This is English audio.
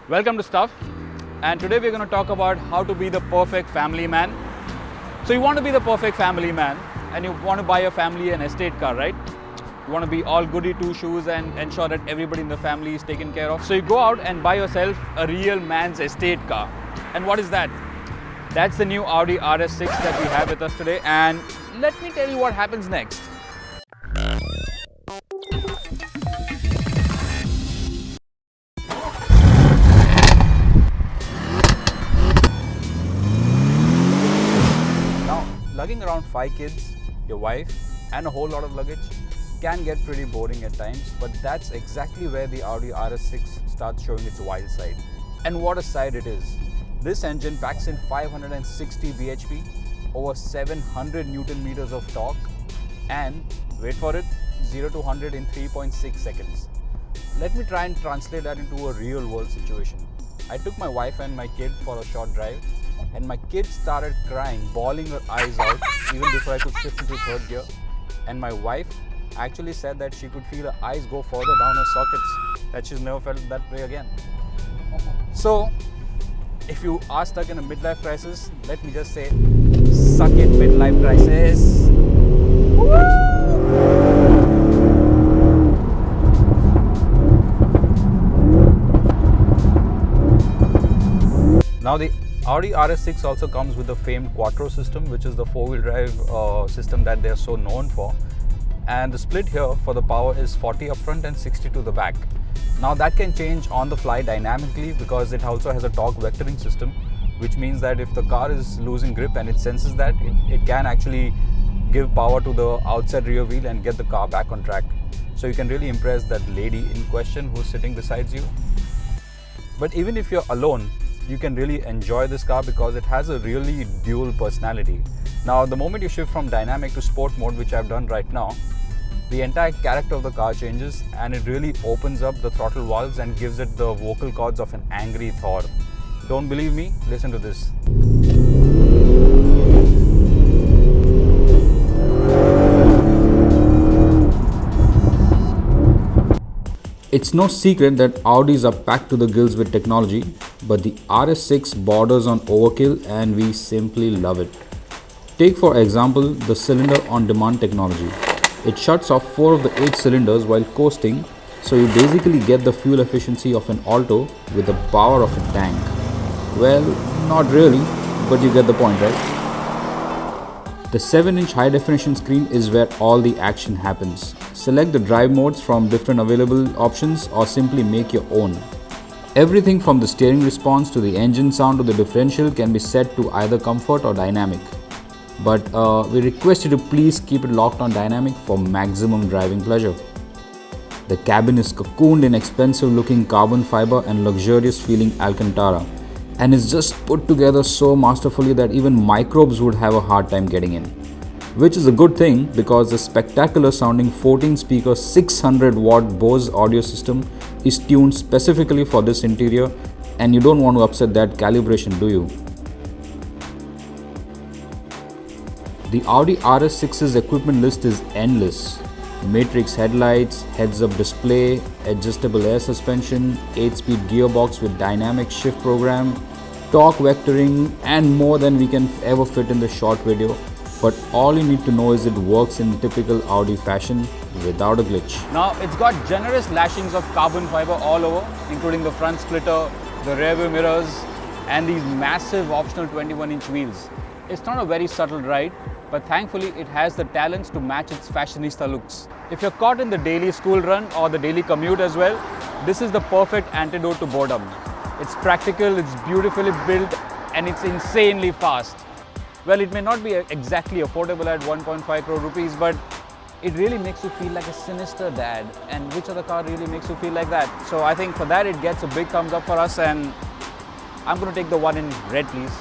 Welcome to Stuff, and today we're going to talk about how to be the perfect family man. So you want to be the perfect family man and you want to buy your family an estate car, right? You want to be all goody two shoes and ensure that everybody in the family is taken care of. So you go out and buy yourself a real man's estate car. And what is that? That's the new Audi RS6 that we have with us today, and let me tell you what happens next. Lugging around 5 kids, your wife, and a whole lot of luggage can get pretty boring at times, but that's exactly where the Audi RS6 starts showing its wild side. And what a side it is. This engine packs in 560 bhp, over 700 Newton meters of torque, and wait for it, 0 to 100 in 3.6 seconds. Let me try and translate that into a real world situation. I took my wife and my kid for a short drive, and my kid started crying, bawling her eyes out even before I could shift into third gear. And my wife actually said that she could feel her eyes go further down her sockets, that she's never felt that way again. So, if you are stuck in a midlife crisis, let me just say, suck it, midlife crisis. Now the Audi RS6 also comes with the famed Quattro system, which is the 4-wheel drive system that they are so known for. And the split here for the power is 40 up front and 60 to the back. Now that can change on the fly dynamically because it also has a torque vectoring system, which means that if the car is losing grip and it senses that, it can actually give power to the outside rear wheel and get the car back on track. So you can really impress that lady in question who's sitting beside you. But even if you're alone, you can really enjoy this car because it has a really dual personality. Now, the moment you shift from dynamic to sport mode, which I've done right now, the entire character of the car changes and it really opens up the throttle valves and gives it the vocal cords of an angry Thor. Don't believe me? Listen to this. It's no secret that Audis are packed to the gills with technology, but the RS6 borders on overkill and we simply love it. Take for example the cylinder on demand technology. It shuts off 4 of the 8 cylinders while coasting, so you basically get the fuel efficiency of an Alto with the power of a tank. Well, not really, but you get the point, right? The 7-inch high-definition screen is where all the action happens. Select the drive modes from different available options or simply make your own. Everything from the steering response to the engine sound to the differential can be set to either comfort or dynamic. But we request you to please keep it locked on dynamic for maximum driving pleasure. The cabin is cocooned in expensive looking carbon fiber and luxurious feeling Alcantara, and is just put together so masterfully that even microbes would have a hard time getting in. Which is a good thing because the spectacular sounding 14 speaker 600 watt Bose audio system is tuned specifically for this interior, and you don't want to upset that calibration, do you? The Audi RS6's equipment list is endless. Matrix headlights, heads-up display, adjustable air suspension, 8-speed gearbox with dynamic shift program, torque vectoring, and more than we can ever fit in the short video. But all you need to know is it works in typical Audi fashion without a glitch. Now it's got generous lashings of carbon fiber all over, including the front splitter, the rear view mirrors, and these massive optional 21-inch wheels. It's not a very subtle ride, but thankfully it has the talents to match its fashionista looks. If you're caught in the daily school run or the daily commute as well, this is the perfect antidote to boredom. It's practical, it's beautifully built, and it's insanely fast. Well, it may not be exactly affordable at 1.5 crore rupees, but it really makes you feel like a sinister dad. And which other car really makes you feel like that? So I think for that it gets a big thumbs up for us, and I'm going to take the one in red, please.